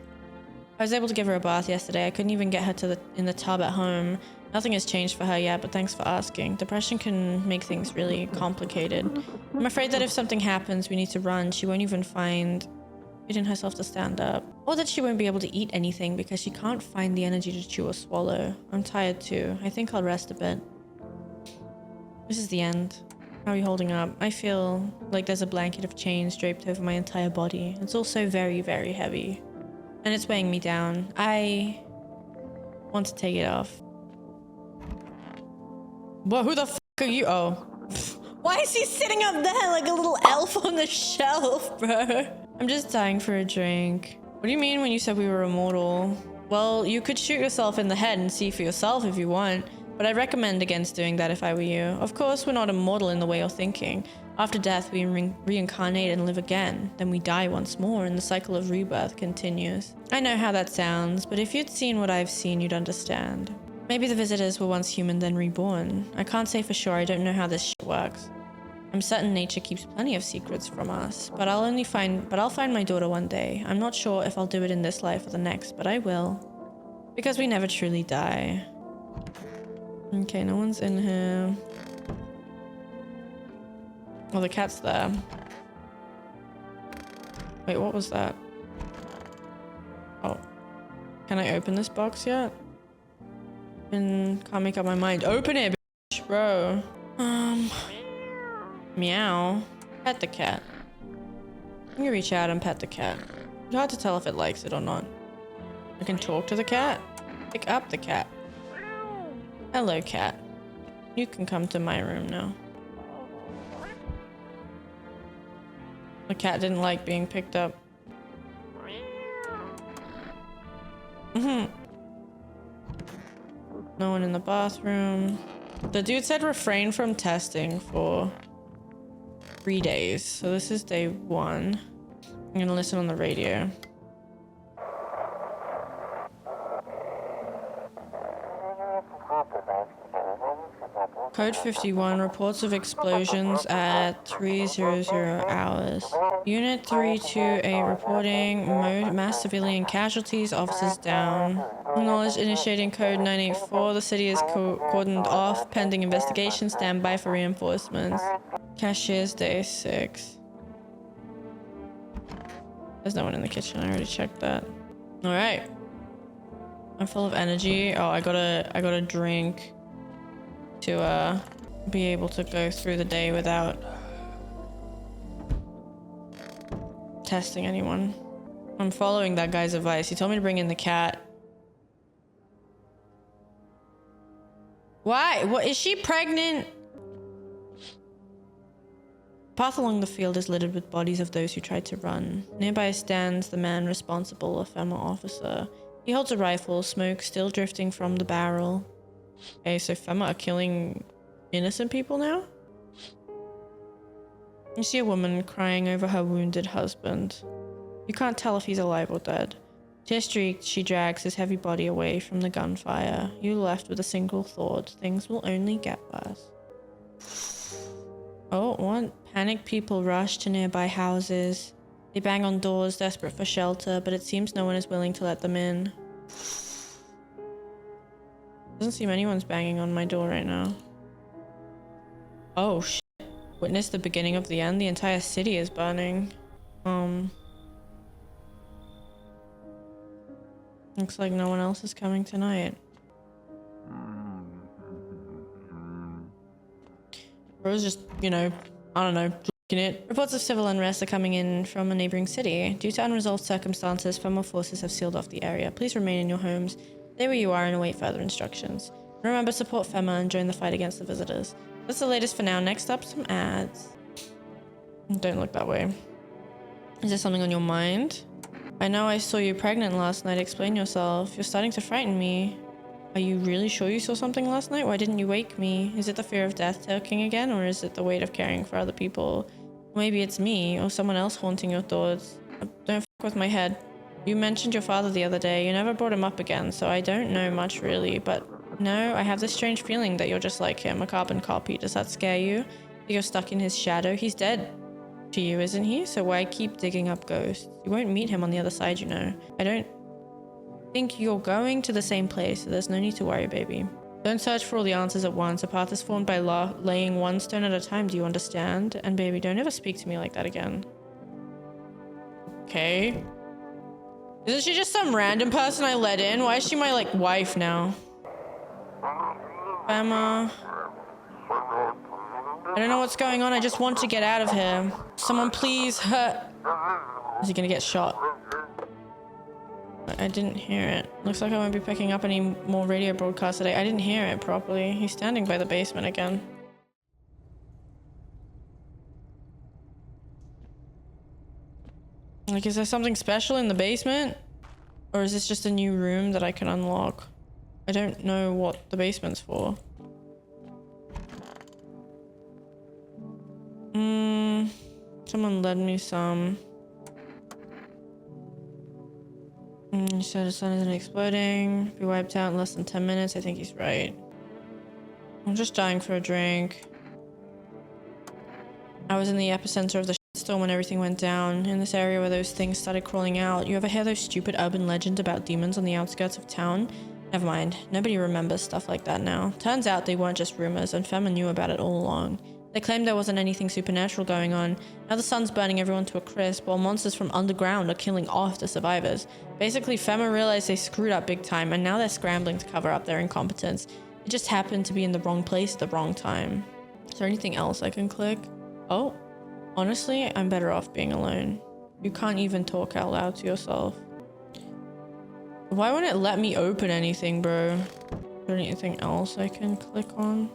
I was able to give her a bath yesterday. I couldn't even get her in the tub at home. Nothing has changed for her yet, but thanks for asking. Depression can make things really complicated. I'm afraid that if something happens, we need to run. She won't even find it in herself to stand up. Or that she won't be able to eat anything because she can't find the energy to chew or swallow. I'm tired too. I think I'll rest a bit. This is the end. How are you holding up? I feel like there's a blanket of chains draped over my entire body. It's also very, very heavy. And it's weighing me down. I want to take it off. Whoa, who the f are you? Oh. Why is he sitting up there like a little elf on the shelf, bro? I'm just dying for a drink. What do you mean when you said we were immortal? Well, you could shoot yourself in the head and see for yourself if you want. But I recommend against doing that if I were you. Of course, we're not immortal in the way you're thinking. After death, we reincarnate and live again. Then we die once more and the cycle of rebirth continues. I know how that sounds, but if you'd seen what I've seen, you'd understand. Maybe the visitors were once human, then reborn. I can't say for sure. I don't know how this shit works. I'm certain nature keeps plenty of secrets from us, but I'll find my daughter one day. I'm not sure if I'll do it in this life or the next, but I will. Because we never truly die. Okay, no one's in here. Oh, the cat's there. Wait, what was that? Oh. Can I open this box yet? Can't make up my mind. Open it, bitch, bro. Meow. Pet the cat. Can you reach out and pet the cat? It's hard to tell if it likes it or not. I can talk to the cat. Pick up the cat. Hello, cat. You can come to my room now. The cat didn't like being picked up. No one in the bathroom. The dude said refrain from testing for 3 days. So this is day 1. I'm gonna listen on the radio. Code 51, reports of explosions at 300 hours. Unit 328 reporting mass civilian casualties, officers down. Acknowledged initiating code 984. The city is cordoned off pending investigation. Stand by for reinforcements. Cashier's day 6. There's no one in the kitchen. I already checked that. All right. I'm full of energy. Oh, I got a drink. to be able to go through the day without testing anyone. I'm following that guy's advice. He told me to bring in the cat. Why? What, is she pregnant? The path along the field is littered with bodies of those who tried to run. Nearby stands the man responsible, a FEMA officer. He holds a rifle, smoke still drifting from the barrel. Okay, so FEMA are killing innocent people now? You see a woman crying over her wounded husband. You can't tell if he's alive or dead. Tear-streaked, she drags his heavy body away from the gunfire. You left with a single thought: things will only get worse. Oh, what? Panicked people rush to nearby houses. They bang on doors, desperate for shelter, but it seems no one is willing to let them in. Doesn't seem anyone's banging on my door right now. Oh, shit. Witness the beginning of the end. The entire city is burning. Looks like no one else is coming tonight. Bro's just, you know, I don't know, drinking it. Reports of civil unrest are coming in from a neighboring city. Due to unresolved circumstances, FEMA forces have sealed off the area. Please remain in your homes. Stay where you are and await further instructions. Remember, support FEMA and join the fight against the visitors. That's the latest for now. Next up, some ads. Don't look that way. Is there something on your mind? I know I saw you pregnant last night. Explain yourself. You're starting to frighten me. Are you really sure you saw something last night? Why didn't you wake me? Is it the fear of death talking again, or is it the weight of caring for other people? Maybe it's me or someone else haunting your thoughts. Don't fuck with my head. You mentioned your father the other day. You never brought him up again, so I don't know much really, but no, I have this strange feeling that you're just like him, a carbon copy. Does that scare you? You're stuck in his shadow. He's dead to you, isn't he? So why keep digging up ghosts? You won't meet him on the other side, you know. I don't think you're going to the same place, so there's no need to worry, baby. Don't search for all the answers at once. A path is formed by laying one stone at a time. Do you understand? And baby, don't ever speak to me like that again. Okay. Isn't she just some random person I let in? Why is she my, like, wife now? Emma. I don't know what's going on. I just want to get out of here. Someone please hurt. Is he gonna get shot? I didn't hear it. Looks like I won't be picking up any more radio broadcasts today. I didn't hear it properly. He's standing by the basement again. Like, is there something special in the basement? Or is this just a new room that I can unlock? I don't know what the basement's for. Someone led me some. You said the sun isn't exploding. Be wiped out in less than 10 minutes. I think he's right. I'm just dying for a drink. I was in the epicenter of the shitstorm when everything went down. In this area where those things started crawling out. You ever hear those stupid urban legends about demons on the outskirts of town? Never mind. Nobody remembers stuff like that now. Turns out they weren't just rumors, and FEMA knew about it all along. They claimed there wasn't anything supernatural going on. Now the sun's burning everyone to a crisp, while monsters from underground are killing off the survivors. Basically, FEMA realized they screwed up big time, and now they're scrambling to cover up their incompetence. It just happened to be in the wrong place at the wrong time. Is there anything else I can click? Oh, honestly, I'm better off being alone. You can't even talk out loud to yourself. Why won't it let me open anything, bro? Is there anything else I can click on?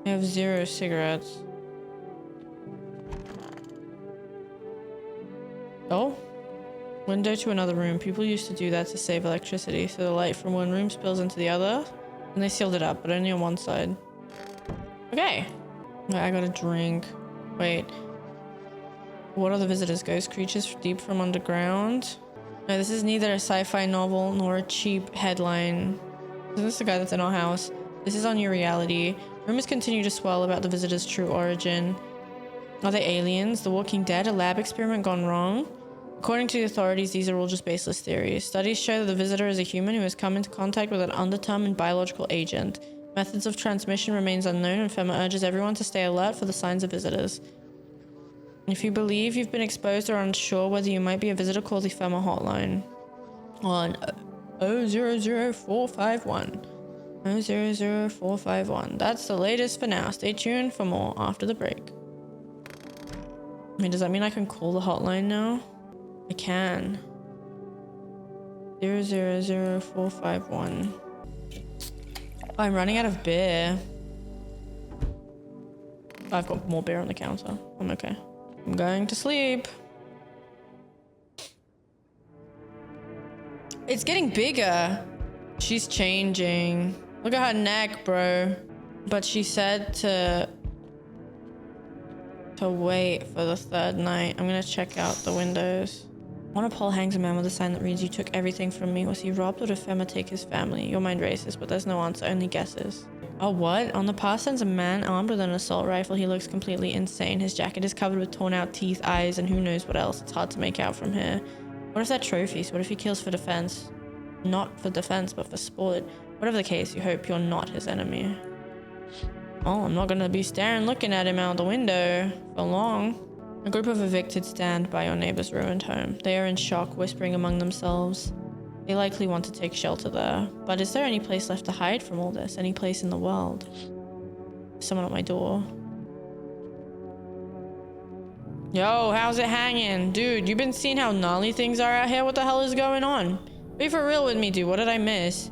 I have 0 cigarettes. Oh? Window to another room. People used to do that to save electricity, so the light from one room spills into the other, and they sealed it up, but only on one side. Okay. I got a drink. Wait. What are the visitors? Ghost creatures deep from underground? No, this is neither a sci-fi novel nor a cheap headline. Isn't this the guy that's in our house? This is our new reality. Rumors continue to swell about the visitors' true origin. Are they aliens? The Walking Dead? A lab experiment gone wrong? According to the authorities, these are all just baseless theories. Studies show that the visitor is a human who has come into contact with an undetermined biological agent. Methods of transmission remains unknown, and FEMA urges everyone to stay alert for the signs of visitors. If you believe you've been exposed or unsure whether you might be a visitor, call the FEMA hotline on 000451. 000451. That's the latest for now. Stay tuned for more after the break. I mean, does that mean I can call the hotline now? I can. 000451. Oh, I'm running out of beer. I've got more beer on the counter. I'm okay. I'm going to sleep. It's getting bigger. She's changing. Look at her neck, bro. But she said to wait for the third night. I'm gonna check out the windows. On a pole hangs a man with a sign that reads, "You took everything from me. Was he robbed, or did Fema take his family? Your mind races, but there's no answer, only guesses." Oh, what? On the path stands a man armed with an assault rifle. He looks completely insane. His jacket is covered with torn out teeth, eyes, and who knows what else. It's hard to make out from here. What if they're trophies? What if he kills for defense? Not for defense, but for sport. Whatever the case, you hope you're not his enemy. Oh, I'm not gonna be staring looking at him out the window for long. A group of evicted stand by your neighbor's ruined home. They are in shock, whispering among themselves. They likely want to take shelter there. But is there any place left to hide from all this? Any place in the world? Someone at my door. Yo, how's it hanging? Dude, you been seeing how gnarly things are out here? What the hell is going on? Be for real with me, dude. What did I miss?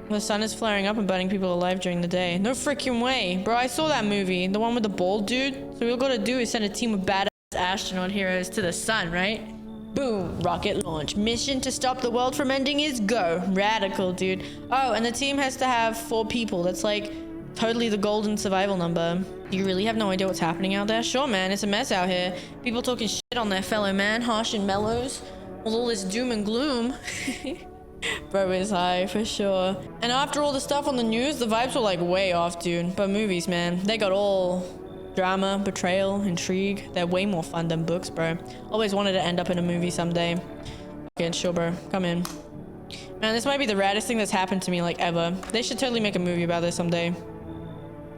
The sun is flaring up and burning people alive during the day. No freaking way. Bro, I saw that movie. The one with the bald dude. So all we gotta do is send a team of badass astronaut heroes to the sun, right? Boom. Rocket launch. Mission to stop the world from ending is go. Radical, dude. Oh, and the team has to have 4 people. That's like totally the golden survival number. You really have no idea what's happening out there? Sure, man. It's a mess out here. People talking shit on their fellow man. Harsh and mellows. With all this doom and gloom. Bro is high for sure. And after all the stuff on the news, the vibes were like way off, dude. But movies, man, they got all drama, betrayal, intrigue. They're way more fun than books, bro. Always wanted to end up in a movie someday. Okay, sure, bro. Come in. Man, this might be the raddest thing that's happened to me like ever. They should totally make a movie about this someday.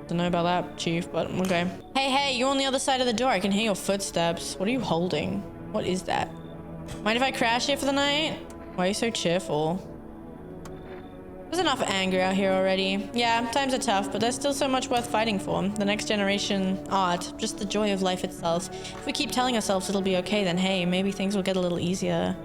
Don't know about that, chief, but okay. Hey, you're on the other side of the door. I can hear your footsteps. What are you holding? What is that? Mind if I crash here for the night? Why are you so cheerful? There's enough anger out here already. Yeah, times are tough, but there's still so much worth fighting for. The next generation, art, just the joy of life itself. If we keep telling ourselves it'll be okay, then hey, maybe things will get a little easier.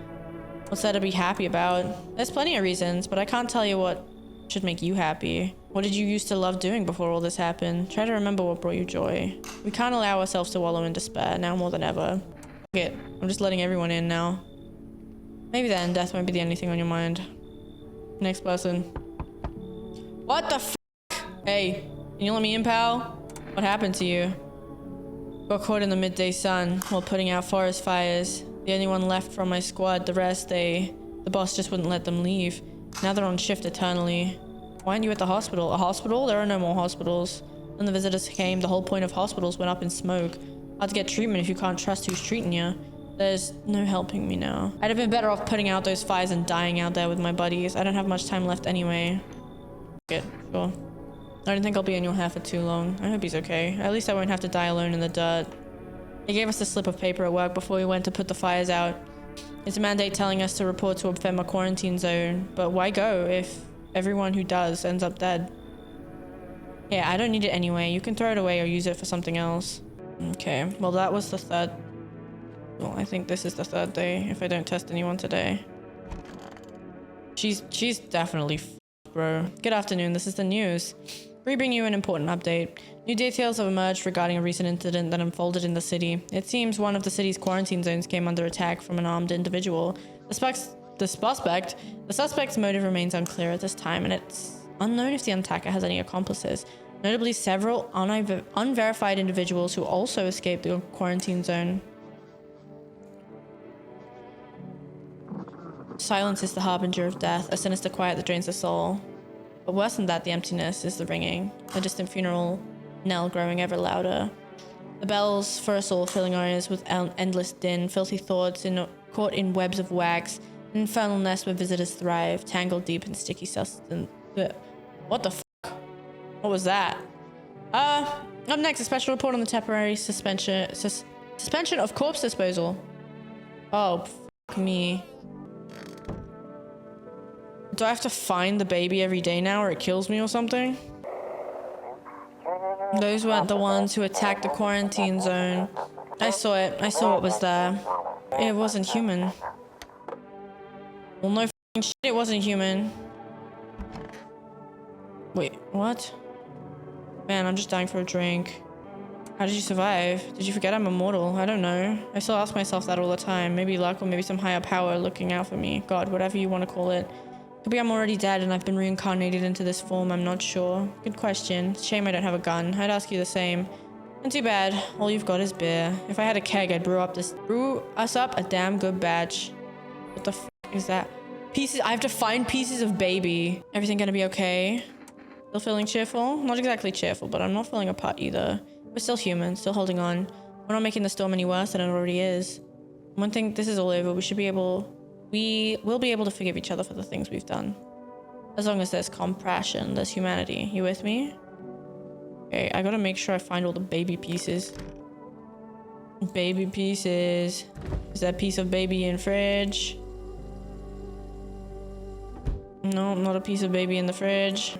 What's there to be happy about? There's plenty of reasons, but I can't tell you what should make you happy. What did you used to love doing before all this happened? Try to remember what brought you joy. We can't allow ourselves to wallow in despair, now more than ever. Fuck it, I'm just letting everyone in now. Maybe then death won't be the only thing on your mind. Next person. What the f? Hey, can you let me in, pal? What happened to you? Got caught in the midday sun while putting out forest fires. The only one left from my squad, the rest, the boss just wouldn't let them leave. Now they're on shift eternally. Why aren't you at the hospital? A hospital? There are no more hospitals. When the visitors came, the whole point of hospitals went up in smoke. Hard to get treatment if you can't trust who's treating you. There's no helping me now. I'd have been better off putting out those fires and dying out there with my buddies. I don't have much time left anyway. Good, sure. I don't think I'll be in your hair for too long. I hope he's okay. At least I won't have to die alone in the dirt. He gave us a slip of paper at work before we went to put the fires out. It's a mandate telling us to report to a FEMA quarantine zone. But why go if everyone who does ends up dead? Yeah, I don't need it anyway. You can throw it away or use it for something else. Okay, well that was the third. Well, I think this is the third day if I don't test anyone today. She's definitely f***ed, bro. Good afternoon, this is the news. We bring you an important update. New details have emerged regarding a recent incident that unfolded in the city. It seems one of the city's quarantine zones came under attack from an armed individual. The suspect's motive remains unclear at this time, and it's unknown if the attacker has any accomplices. Notably, several unverified individuals who also escaped the quarantine zone. Silence is the harbinger of death, a sinister quiet that drains the soul. But worse than that, the emptiness is the ringing, a distant funeral knell growing ever louder. The bells for us all filling our ears with endless din, filthy thoughts caught in webs of wax, an infernal nest where visitors thrive, tangled deep in sticky substance. What the f***? What was that? Up next, a special report on the temporary suspension of corpse disposal. Oh, f*** me. Do I have to find the baby every day now or it kills me or something? Those weren't the ones who attacked the quarantine zone. I saw it. I saw what was there. It wasn't human. Well, no f***ing shit, it wasn't human. Wait, what? Man, I'm just dying for a drink. How did you survive? Did you forget I'm immortal? I don't know. I still ask myself that all the time. Maybe luck or maybe some higher power looking out for me. God, whatever you want to call it. Could be I'm already dead and I've been reincarnated into this form. I'm not sure. Good question. Shame I don't have a gun. I'd ask you the same. And too bad. All you've got is beer. If I had a keg, I'd brew us up a damn good batch. What the f is that? Pieces. I have to find pieces of baby. Everything gonna be okay? Still feeling cheerful? Not exactly cheerful, but I'm not falling apart either. We're still human, still holding on. We're not making the storm any worse than it already is. One thing, this is all over. We will be able to forgive each other for the things we've done. As long as there's compassion, there's humanity. You with me? Okay, I gotta make sure I find all the baby pieces. Baby pieces. Is that piece of baby in fridge? No, not a piece of baby in the fridge.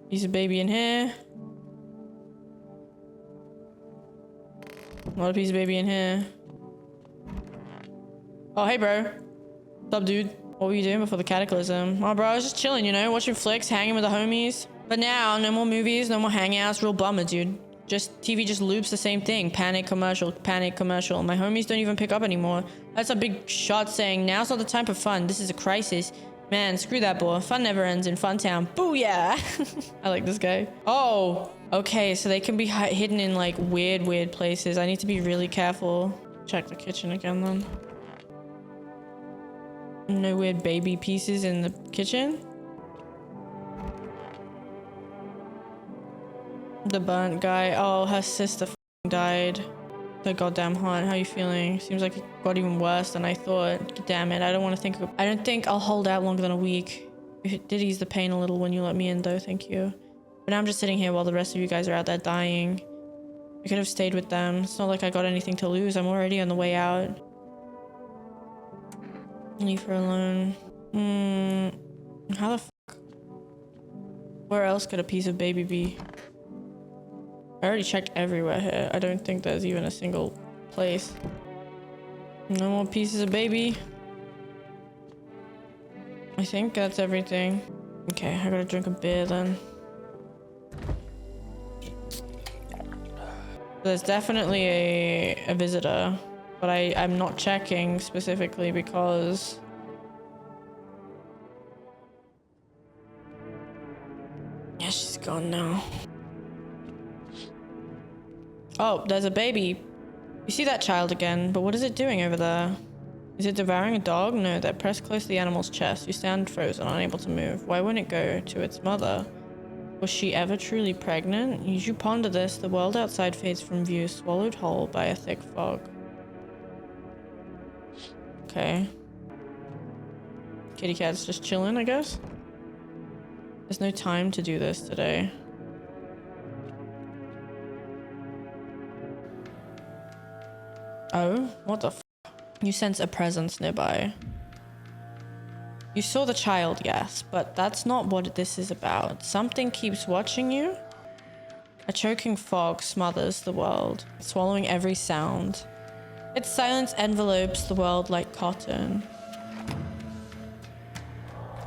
Piece of baby in here. Not a piece of baby in here. Oh, hey, bro. What's up, dude? What were you doing before the cataclysm? Oh, bro, I was just chilling, you know, watching flicks, hanging with the homies. But now, no more movies, no more hangouts. Real bummer, dude. TV just loops the same thing. Panic commercial, panic commercial. My homies don't even pick up anymore. That's a big shot saying, now's not the time for fun. This is a crisis. Man, screw that, boy. Fun never ends in Funtown. Booyah! I like this guy. Oh, okay. So they can be hidden in like weird places. I need to be really careful. Check the kitchen again then. No weird baby pieces in the kitchen. The burnt guy. Oh, her sister died. So goddamn hot. How you feeling? Seems like it got even worse than I thought. Damn it. I don't think I'll hold out longer than a week. It did ease the pain a little when you let me in though. Thank you. But now I'm just sitting here while the rest of you guys are out there dying. I could have stayed with them. It's not like I got anything to lose. I'm already on the way out. Leave her alone. How the f***? Where else could a piece of baby be? I already checked everywhere here. I don't think there's even a single place. No more pieces of baby. I think that's everything. Okay, I gotta drink a beer then. There's definitely a visitor, but I'm not checking specifically because yeah, she's gone now. Oh, there's a baby. You see that child again, but what is it doing over there? Is it devouring a dog? No, they're pressed close to the animal's chest. You stand frozen, unable to move. Why wouldn't it go to its mother? Was she ever truly pregnant? As you ponder this, the world outside fades from view, swallowed whole by a thick fog. Okay. Kitty cat's just chilling, I guess. There's no time to do this today. Oh, what the f? You sense a presence nearby. You saw the child, yes, but that's not what this is about. Something keeps watching you. A choking fog smothers the world, swallowing every sound. Its silence envelopes the world like cotton.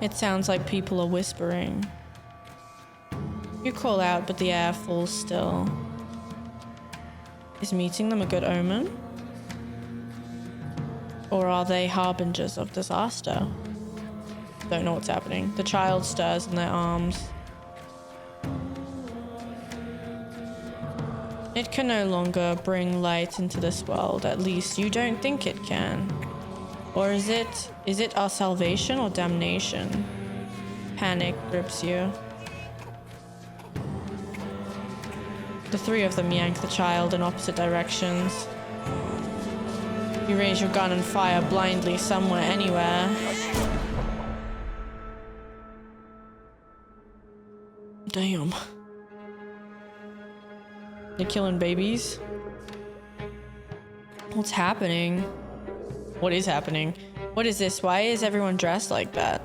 It sounds like people are whispering. You call out, but the air falls still. Is meeting them a good omen? Or are they harbingers of disaster? Don't know what's happening. The child stirs in their arms. It can no longer bring light into this world. At least you don't think it can. Or is it our salvation or damnation? Panic grips you. The three of them yank the child in opposite directions. You raise your gun and fire blindly somewhere, anywhere. Damn. They're killing babies? What's happening? What is happening? What is this? Why is everyone dressed like that?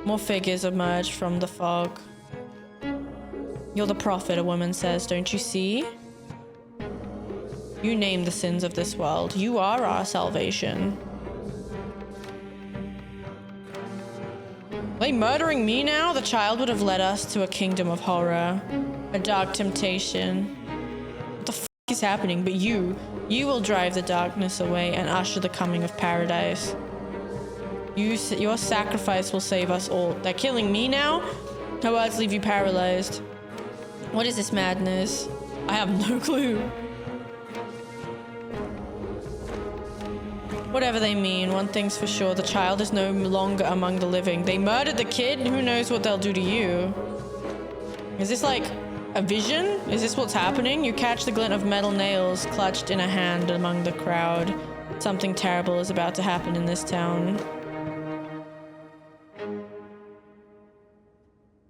More figures emerge from the fog. You're the prophet, a woman says. Don't you see? You name the sins of this world. You are our salvation. Are they murdering me now? The child would have led us to a kingdom of horror. A dark temptation. What the f is happening? But you will drive the darkness away and usher the coming of paradise. Your sacrifice will save us all. They're killing me now? Her words leave you paralyzed. What is this madness? I have no clue. Whatever they mean, one thing's for sure. The child is no longer among the living. They murdered the kid. Who knows what they'll do to you? Is this like a vision? Is this what's happening? You catch the glint of metal nails clutched in a hand among the crowd. Something terrible is about to happen in this town.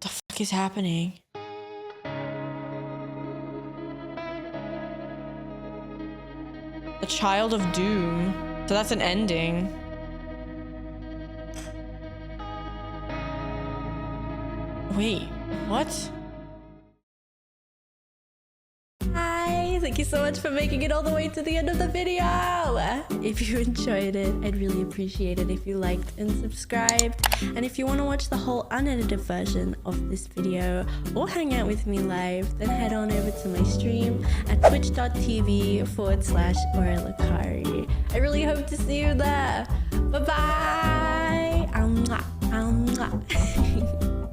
The fuck is happening? The Child of Doom. So that's an ending. Wait, what? Hi, thank you so much for making it all the way to the end of the video. If you enjoyed it, I'd really appreciate it if you liked and subscribed. And if you want to watch the whole unedited version of this video or hang out with me live, then head on over to my stream at twitch.tv/AuraLakari. I really hope to see you there. Bye bye.